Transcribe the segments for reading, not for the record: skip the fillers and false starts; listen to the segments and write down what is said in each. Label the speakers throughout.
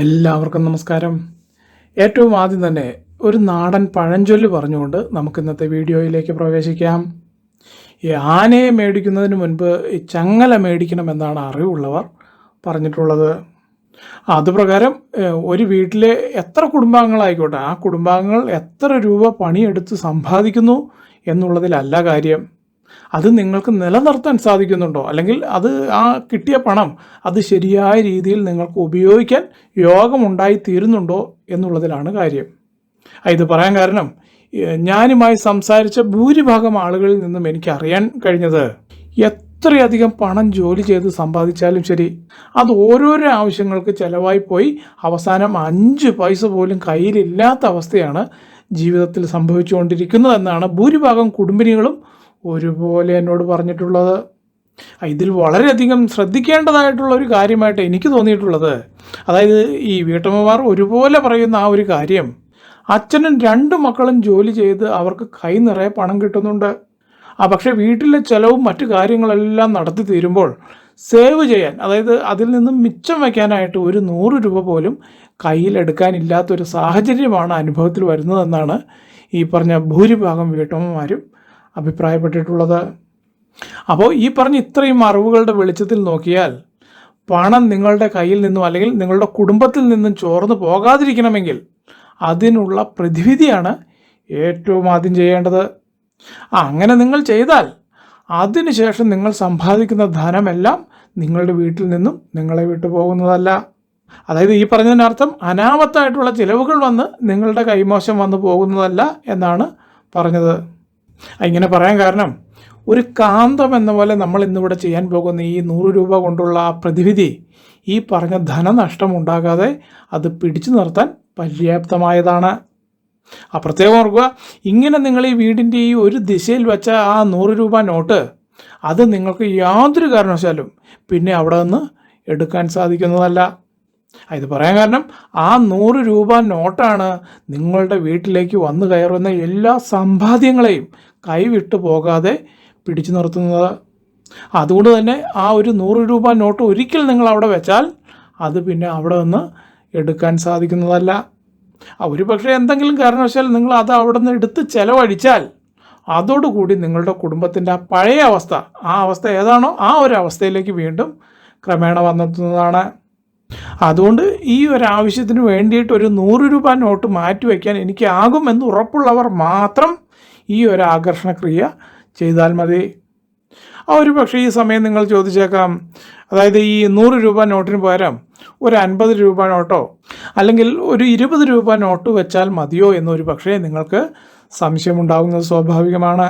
Speaker 1: എല്ലാവർക്കും നമസ്കാരം. ഏറ്റവും ആദ്യം തന്നെ ഒരു നാടൻ പഴഞ്ചൊല്ല് പറഞ്ഞുകൊണ്ട് നമുക്ക് ഇന്നത്തെ വീഡിയോയിലേക്ക് പ്രവേശിക്കാം. ഈ ആനയെ മേടിക്കുന്നതിന് മുൻപ് ഈ ചങ്ങല മേടിക്കണമെന്നാണ് അറിവുള്ളവർ പറഞ്ഞിട്ടുള്ളത്. അതുപ്രകാരം ഒരു വീട്ടിലെ എത്ര കുടുംബാംഗങ്ങളായിക്കോട്ടെ, ആ കുടുംബാംഗങ്ങൾ എത്ര രൂപ പണിയെടുത്ത് സമ്പാദിക്കുന്നു എന്നുള്ളതിലല്ല കാര്യം. അത് നിങ്ങൾക്ക് നിലനിർത്താൻ സാധിക്കുന്നുണ്ടോ, അല്ലെങ്കിൽ അത് ആ കിട്ടിയ പണം അത് ശരിയായ രീതിയിൽ നിങ്ങൾക്ക് ഉപയോഗിക്കാൻ യോഗമുണ്ടായി തീരുന്നുണ്ടോ എന്നുള്ളതിലാണ് കാര്യം. ഇത് പറയാൻ കാരണം, ഞാനുമായി സംസാരിച്ച ഭൂരിഭാഗം ആളുകളിൽ നിന്നും എനിക്ക് അറിയാൻ കഴിഞ്ഞത്, എത്രയധികം പണം ജോലി ചെയ്ത് സമ്പാദിച്ചാലും ശരി, അത് ഓരോരോ ആവശ്യങ്ങൾക്ക് ചിലവായി പോയി അവസാനം 5 പൈസ പോലും കയ്യിലില്ലാത്ത അവസ്ഥയാണ് ജീവിതത്തിൽ സംഭവിച്ചുകൊണ്ടിരിക്കുന്നതെന്നാണ് ഭൂരിഭാഗം കുടുംബിനികളും ഒരുപോലെ എന്നോട് പറഞ്ഞിട്ടുള്ളത്. ഇതിൽ വളരെയധികം ശ്രദ്ധിക്കേണ്ടതായിട്ടുള്ള ഒരു കാര്യമായിട്ട് എനിക്ക് തോന്നിയിട്ടുള്ളത്, അതായത് ഈ വീട്ടമ്മമാർ ഒരുപോലെ പറയുന്ന ആ ഒരു കാര്യം, അച്ഛനും 2 മക്കളും ജോലി ചെയ്ത് അവർക്ക് കൈ നിറയെ പണം കിട്ടുന്നുണ്ട്. പക്ഷേ വീട്ടിലെ ചിലവും മറ്റു കാര്യങ്ങളെല്ലാം നടത്തി തീരുമ്പോൾ സേവ് ചെയ്യാൻ, അതായത് അതിൽ നിന്നും മിച്ചം വയ്ക്കാനായിട്ട് ഒരു 100 രൂപ പോലും കയ്യിലെടുക്കാനില്ലാത്തൊരു സാഹചര്യമാണ് അനുഭവത്തിൽ വരുന്നതെന്നാണ് ഈ പറഞ്ഞ ഭൂരിഭാഗം വീട്ടമ്മമാരും അഭിപ്രായപ്പെട്ടിട്ടുള്ളത്. അപ്പോൾ ഈ പറഞ്ഞ ഇത്രയും അറിവുകളുടെ വെളിച്ചത്തിൽ നോക്കിയാൽ, പണം നിങ്ങളുടെ കയ്യിൽ നിന്നും അല്ലെങ്കിൽ നിങ്ങളുടെ കുടുംബത്തിൽ നിന്നും ചോർന്നു പോകാതിരിക്കണമെങ്കിൽ അതിനുള്ള പ്രതിവിധിയാണ് ഏറ്റവും ആദ്യം ചെയ്യേണ്ടത്. അങ്ങനെ നിങ്ങൾ ചെയ്താൽ അതിനുശേഷം നിങ്ങൾ സമ്പാദിക്കുന്ന ധനമെല്ലാം നിങ്ങളുടെ വീട്ടിൽ നിന്നും നിങ്ങളെ വിട്ടു പോകുന്നതല്ല. അതായത് ഈ പറഞ്ഞതിനർത്ഥം അനാമത്തായിട്ടുള്ള ചിലവുകൾ വന്ന് നിങ്ങളുടെ കൈമോശം വന്നു പോകുന്നതല്ല എന്നാണ് പറഞ്ഞത്. ഇങ്ങനെ പറയാൻ കാരണം, ഒരു കാന്തം എന്ന പോലെ നമ്മൾ ഇന്നിവിടെ ചെയ്യാൻ പോകുന്ന ഈ 100 രൂപ കൊണ്ടുള്ള ആ പ്രതിവിധി ഈ പറഞ്ഞ ധനനഷ്ടം ഉണ്ടാകാതെ അത് പിടിച്ചു നിർത്താൻ പര്യാപ്തമായതാണ്. പ്രത്യേകം ഓർക്കുക, ഇങ്ങനെ നിങ്ങൾ ഈ വീടിൻ്റെ ഈ ഒരു ദിശയിൽ വെച്ച ആ 100 രൂപ നോട്ട്, അത് നിങ്ങൾക്ക് യാതൊരു കാരണവശാലും പിന്നെ അവിടെ നിന്ന് എടുക്കാൻ സാധിക്കുന്നതല്ല. ഇത് പറയാൻ കാരണം, ആ 100 രൂപ നോട്ടാണ് നിങ്ങളുടെ വീട്ടിലേക്ക് വന്നു കയറുന്ന എല്ലാ സമ്പാദ്യങ്ങളെയും കൈവിട്ടു പോകാതെ പിടിച്ചു നിർത്തുന്നത്. അതുകൊണ്ട് തന്നെ ആ ഒരു 100 രൂപ നോട്ട് ഒരിക്കൽ നിങ്ങൾ അവിടെ വെച്ചാൽ അത് പിന്നെ അവിടെ നിന്ന് എടുക്കാൻ സാധിക്കുന്നതല്ല. ഒരു പക്ഷേ എന്തെങ്കിലും കാരണവശാൽ നിങ്ങൾ അത് അവിടെ നിന്ന് എടുത്ത് ചിലവഴിച്ചാൽ അതോടുകൂടി നിങ്ങളുടെ കുടുംബത്തിൻ്റെ ആ പഴയ അവസ്ഥ, ആ അവസ്ഥ ഏതാണോ ആ ഒരു അവസ്ഥയിലേക്ക് വീണ്ടും ക്രമേണ വന്നെത്തുന്നതാണ്. അതുകൊണ്ട് ഈ ഒരു ആവശ്യത്തിന് വേണ്ടിയിട്ട് ഒരു 100 രൂപ നോട്ട് മാറ്റിവെക്കാൻ എനിക്കാകുമെന്ന് ഉറപ്പുള്ളവർ മാത്രം ഈ ഒരു ആകർഷണക്രിയ ചെയ്താൽ മതി. ഒരു പക്ഷേ ഈ സമയം നിങ്ങൾ ചോദിച്ചേക്കാം, അതായത് ഈ 100 രൂപ നോട്ടിന് പകരം ഒരു 50 രൂപ നോട്ടോ അല്ലെങ്കിൽ ഒരു 20 രൂപ നോട്ട് വെച്ചാൽ മതിയോ എന്നൊരു പക്ഷേ നിങ്ങൾക്ക് സംശയമുണ്ടാകുന്നത് സ്വാഭാവികമാണ്.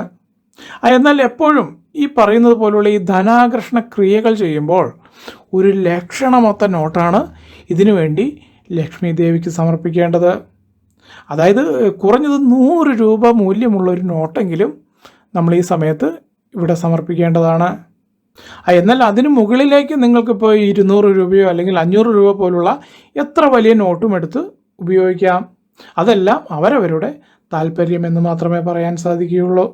Speaker 1: എന്നാൽ എപ്പോഴും ഈ പറയുന്നത് പോലുള്ള ഈ ധനാകർഷണ ക്രിയകൾ ചെയ്യുമ്പോൾ ഒരു ലക്ഷണമൊത്ത നോട്ടാണ് ഇതിനു വേണ്ടി ലക്ഷ്മി ദേവിക്ക് സമർപ്പിക്കേണ്ടത്. അതായത് കുറഞ്ഞത് 100 രൂപ മൂല്യമുള്ള ഒരു നോട്ടെങ്കിലും നമ്മൾ ഈ സമയത്ത് ഇവിടെ സമർപ്പിക്കേണ്ടതാണ്. എന്നാൽ അതിന് മുകളിലേക്ക് നിങ്ങൾക്കിപ്പോൾ 200 രൂപയോ അല്ലെങ്കിൽ 500 രൂപ പോലുള്ള എത്ര വലിയ നോട്ടും എടുത്ത് ഉപയോഗിക്കാം. അതെല്ലാം അവരവരുടെ താല്പര്യമെന്ന് മാത്രമേ പറയാൻ സാധിക്കുകയുള്ളൂ.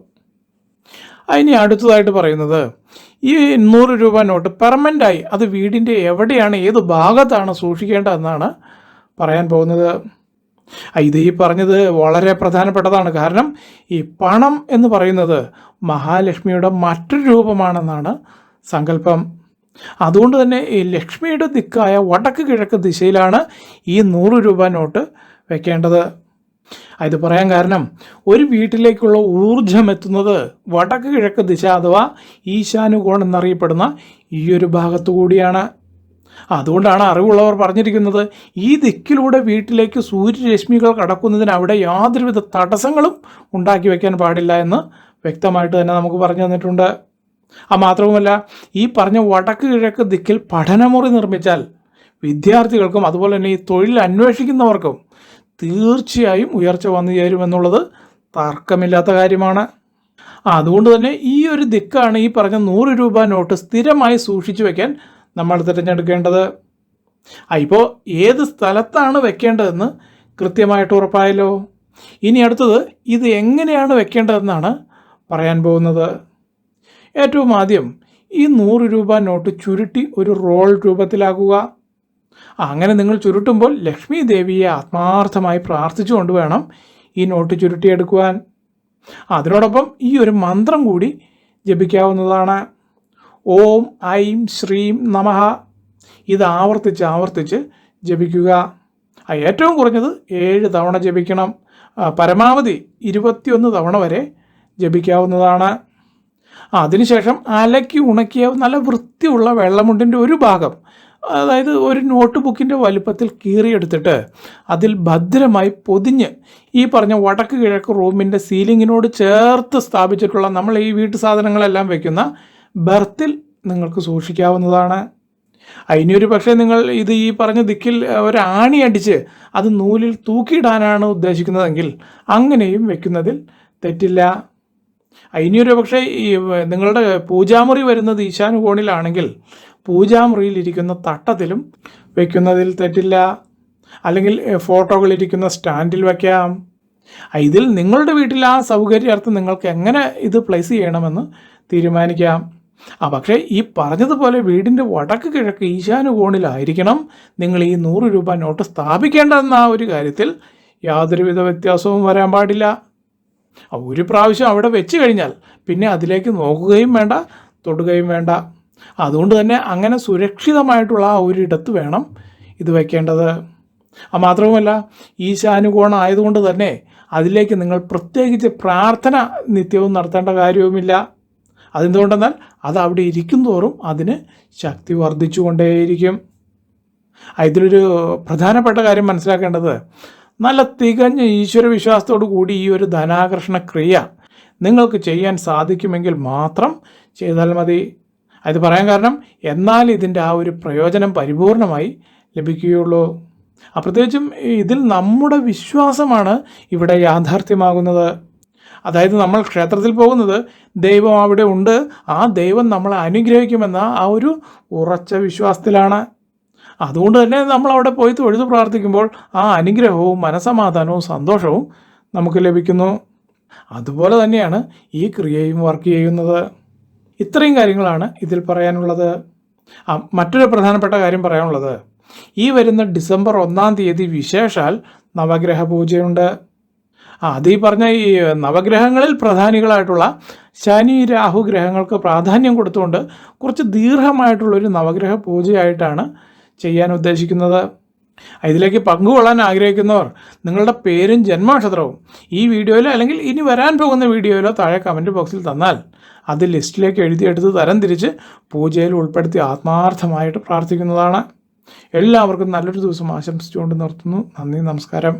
Speaker 1: ഇനി അടുത്തതായിട്ട് പറയുന്നത്, ഈ 100 രൂപ നോട്ട് പെർമനൻ്റായി അത് വീടിൻ്റെ എവിടെയാണ്, ഏത് ഭാഗത്താണ് സൂക്ഷിക്കേണ്ടതെന്നാണ് പറയാൻ പോകുന്നത്. ഇത് ഈ പറഞ്ഞത് വളരെ പ്രധാനപ്പെട്ടതാണ്. കാരണം ഈ പണം എന്ന് പറയുന്നത് മഹാലക്ഷ്മിയുടെ മറ്റൊരു രൂപമാണെന്നാണ് സങ്കല്പം. അതുകൊണ്ട് തന്നെ ഈ ലക്ഷ്മിയുടെ ദിക്കായ വടക്ക് കിഴക്ക് ദിശയിലാണ് ഈ 100 രൂപ നോട്ട് വെക്കേണ്ടത്. ഇത് പറയാൻ കാരണം, ഒരു വീട്ടിലേക്കുള്ള ഊർജം എത്തുന്നത് വടക്ക് കിഴക്ക് ദിശ അഥവാ ഈശാനുകോൺ എന്നറിയപ്പെടുന്ന ഈ ഒരു ഭാഗത്തു കൂടിയാണ്. അതുകൊണ്ടാണ് അറിവുള്ളവർ പറഞ്ഞിരിക്കുന്നത്, ഈ ദിക്കിലൂടെ വീട്ടിലേക്ക് സൂര്യരശ്മികൾ കടക്കുന്നതിന് അവിടെ യാതൊരുവിധ തടസ്സങ്ങളും ഉണ്ടാക്കി വയ്ക്കാൻ പാടില്ല എന്ന് വ്യക്തമായിട്ട് തന്നെ നമുക്ക് പറഞ്ഞു തന്നിട്ടുണ്ട്. മാത്രവുമല്ല, ഈ പറഞ്ഞ വടക്ക് കിഴക്ക് ദിക്കിൽ പഠനമുറി നിർമ്മിച്ചാൽ വിദ്യാർത്ഥികൾക്കും അതുപോലെ തന്നെ ഈ തൊഴിൽ അന്വേഷിക്കുന്നവർക്കും തീർച്ചയായും ഉയർച്ച വന്നു ചേരുമെന്നുള്ളത് തർക്കമില്ലാത്ത കാര്യമാണ്. അതുകൊണ്ട് തന്നെ ഈ ഒരു ദിക്കാണ് ഈ പറഞ്ഞ 100 രൂപ നോട്ട് സ്ഥിരമായി സൂക്ഷിച്ചു വയ്ക്കാൻ നമ്മൾ തിരഞ്ഞെടുക്കേണ്ടത്. ഇപ്പോൾ ഏത് സ്ഥലത്താണ് വെക്കേണ്ടതെന്ന് കൃത്യമായിട്ട് ഉറപ്പായല്ലോ. ഇനി അടുത്തത്, ഇത് എങ്ങനെയാണ് വെക്കേണ്ടതെന്നാണ് പറയാൻ പോകുന്നത്. ഏറ്റവും ആദ്യം ഈ 100 രൂപ നോട്ട് ചുരുട്ടി ഒരു റോൾ രൂപത്തിലാക്കുക. അങ്ങനെ നിങ്ങൾ ചുരുട്ടുമ്പോൾ ലക്ഷ്മി ദേവിയെ ആത്മാർത്ഥമായി പ്രാർത്ഥിച്ചുകൊണ്ട് വേണം ഈ നോട്ട് ചുരുട്ടിയെടുക്കുവാൻ. അതിനോടൊപ്പം ഈ ഒരു മന്ത്രം കൂടി ജപിക്കാവുന്നതാണ്. ഓം ഐം ശ്രീം നമഃ. ഇത് ആവർത്തിച്ച് ജപിക്കുക. ഏറ്റവും കുറഞ്ഞത് 7 തവണ ജപിക്കണം. പരമാവധി 21 തവണ വരെ ജപിക്കാവുന്നതാണ്. അതിനുശേഷം അലക്കി ഉണക്കിയ നല്ല വൃത്തിയുള്ള വെള്ളമുണ്ടിൻ്റെ ഒരു ഭാഗം, അതായത് ഒരു നോട്ട് ബുക്കിൻ്റെ വലുപ്പത്തിൽ കീറിയെടുത്തിട്ട് അതിൽ ഭദ്രമായി പൊതിഞ്ഞ് ഈ പറഞ്ഞ വടക്ക് കിഴക്ക് റൂമിൻ്റെ സീലിങ്ങിനോട് ചേർത്ത് സ്ഥാപിച്ചിട്ടുള്ള നമ്മൾ ഈ വീട്ടു സാധനങ്ങളെല്ലാം വയ്ക്കുന്ന ബർത്തിൽ നിങ്ങൾക്ക് സൂക്ഷിക്കാവുന്നതാണ്. ഇനിയൊരു പക്ഷേ നിങ്ങൾ ഇത് ഈ പറഞ്ഞ ദിക്കിൽ ഒരു ആണി അടിച്ച് അത് നൂലിൽ തൂക്കിയിടാനാണ് ഉദ്ദേശിക്കുന്നതെങ്കിൽ അങ്ങനെയും വെക്കുന്നതിൽ തെറ്റില്ല. ഇനിയൊരു പക്ഷേ ഈ നിങ്ങളുടെ പൂജാമുറി വരുന്നത് ഈശാനുകോണിലാണെങ്കിൽ പൂജാമുറിയിലിരിക്കുന്ന തട്ടത്തിലും വയ്ക്കുന്നതിൽ തെറ്റില്ല. അല്ലെങ്കിൽ ഫോട്ടോകളിരിക്കുന്ന സ്റ്റാൻഡിൽ വയ്ക്കാം. ഇതിൽ നിങ്ങളുടെ വീട്ടിൽ ആ സൗകര്യാർത്ഥം നിങ്ങൾക്ക് എങ്ങനെ ഇത് പ്ലേസ് ചെയ്യണമെന്ന് തീരുമാനിക്കാം. പക്ഷേ ഈ പറഞ്ഞതുപോലെ വീടിൻ്റെ വടക്ക് കിഴക്ക് ഈശാനുകോണിലായിരിക്കണം നിങ്ങൾ ഈ 100 രൂപ നോട്ട് സ്ഥാപിക്കേണ്ടതെന്ന ആ ഒരു കാര്യത്തിൽ യാതൊരുവിധ വ്യത്യാസവും വരാൻ പാടില്ല. ഒരു പ്രാവശ്യം അവിടെ വെച്ച് കഴിഞ്ഞാൽ പിന്നെ അതിലേക്ക് നോക്കുകയും വേണ്ട, തൊടുകയും വേണ്ട. അതുകൊണ്ട് തന്നെ അങ്ങനെ സുരക്ഷിതമായിട്ടുള്ള ആ ഒരിടത്ത് വേണം ഇത് വയ്ക്കേണ്ടത്. മാത്രവുമല്ല ഈശാനുകോണം ആയതുകൊണ്ട് തന്നെ അതിലേക്ക് നിങ്ങൾ പ്രത്യേകിച്ച് പ്രാർത്ഥന നിത്യവും നടത്തേണ്ട കാര്യവുമില്ല. അതെന്തുകൊണ്ടെന്നാൽ അത് അവിടെ ഇരിക്കും തോറും അതിന് ശക്തി വർദ്ധിച്ചുകൊണ്ടേയിരിക്കും. ഇതിലൊരു പ്രധാനപ്പെട്ട കാര്യം മനസ്സിലാക്കേണ്ടത്, നല്ല തികഞ്ഞ ഈശ്വരവിശ്വാസത്തോടു കൂടി ഈ ഒരു ധനാകർഷണ ക്രിയ നിങ്ങൾക്ക് ചെയ്യാൻ സാധിക്കുമെങ്കിൽ മാത്രം ചെയ്താൽ മതി. അത് പറയാൻ കാരണം, എന്നാൽ ഇതിൻ്റെ ആ ഒരു പ്രയോജനം പരിപൂർണമായി ലഭിക്കുകയുള്ളൂ. പ്രത്യേകിച്ചും ഇതിൽ നമ്മുടെ വിശ്വാസമാണ് ഇവിടെ യാഥാർത്ഥ്യമാകുന്നത്. അതായത് നമ്മൾ ക്ഷേത്രത്തിൽ പോകുന്നത് ദൈവം അവിടെ ഉണ്ട്, ആ ദൈവം നമ്മളെ അനുഗ്രഹിക്കുമെന്ന ആ ഒരു ഉറച്ച വിശ്വാസത്തിലാണ്. അതുകൊണ്ട് തന്നെ നമ്മൾ അവിടെ പോയി തൊഴുത് പ്രാർത്ഥിക്കുമ്പോൾ ആ അനുഗ്രഹവും മനസമാധാനവും സന്തോഷവും നമുക്ക് ലഭിക്കുന്നു. അതുപോലെ തന്നെയാണ് ഈ ക്രിയയും വർക്ക് ചെയ്യുന്നത്. ഇത്രയും കാര്യങ്ങളാണ് ഇതിൽ പറയാനുള്ളത്. മറ്റൊരു പ്രധാനപ്പെട്ട കാര്യം പറയാനുള്ളത്, ഈ വരുന്ന ഡിസംബർ 1-ാം തീയതി വിശേഷാൽ നവഗ്രഹ പൂജയുണ്ട്. അത് ഈ പറഞ്ഞ ഈ നവഗ്രഹങ്ങളിൽ പ്രധാനികളായിട്ടുള്ള ശനി രാഹു ഗ്രഹങ്ങൾക്ക് പ്രാധാന്യം കൊടുത്തുകൊണ്ട് കുറച്ച് ദീർഘമായിട്ടുള്ളൊരു നവഗ്രഹ പൂജയായിട്ടാണ് ചെയ്യാൻ ഉദ്ദേശിക്കുന്നത്. ഇതിലേക്ക് പങ്കുകൊള്ളാൻ ആഗ്രഹിക്കുന്നവർ നിങ്ങളുടെ പേരും ജന്മനക്ഷത്രവും ഈ വീഡിയോയിലോ അല്ലെങ്കിൽ ഇനി വരാൻ പോകുന്ന വീഡിയോയിലോ താഴെ കമൻറ്റ് ബോക്സിൽ തന്നാൽ അത് ലിസ്റ്റിലേക്ക് എഴുതിയെടുത്ത് തരംതിരിച്ച് പൂജയിൽ ഉൾപ്പെടുത്തി ആത്മാർത്ഥമായിട്ട് പ്രാർത്ഥിക്കുന്നതാണ്. എല്ലാവർക്കും നല്ലൊരു ദിവസം ആശംസിച്ചുകൊണ്ട് നിർത്തുന്നു. നന്ദി, നമസ്കാരം.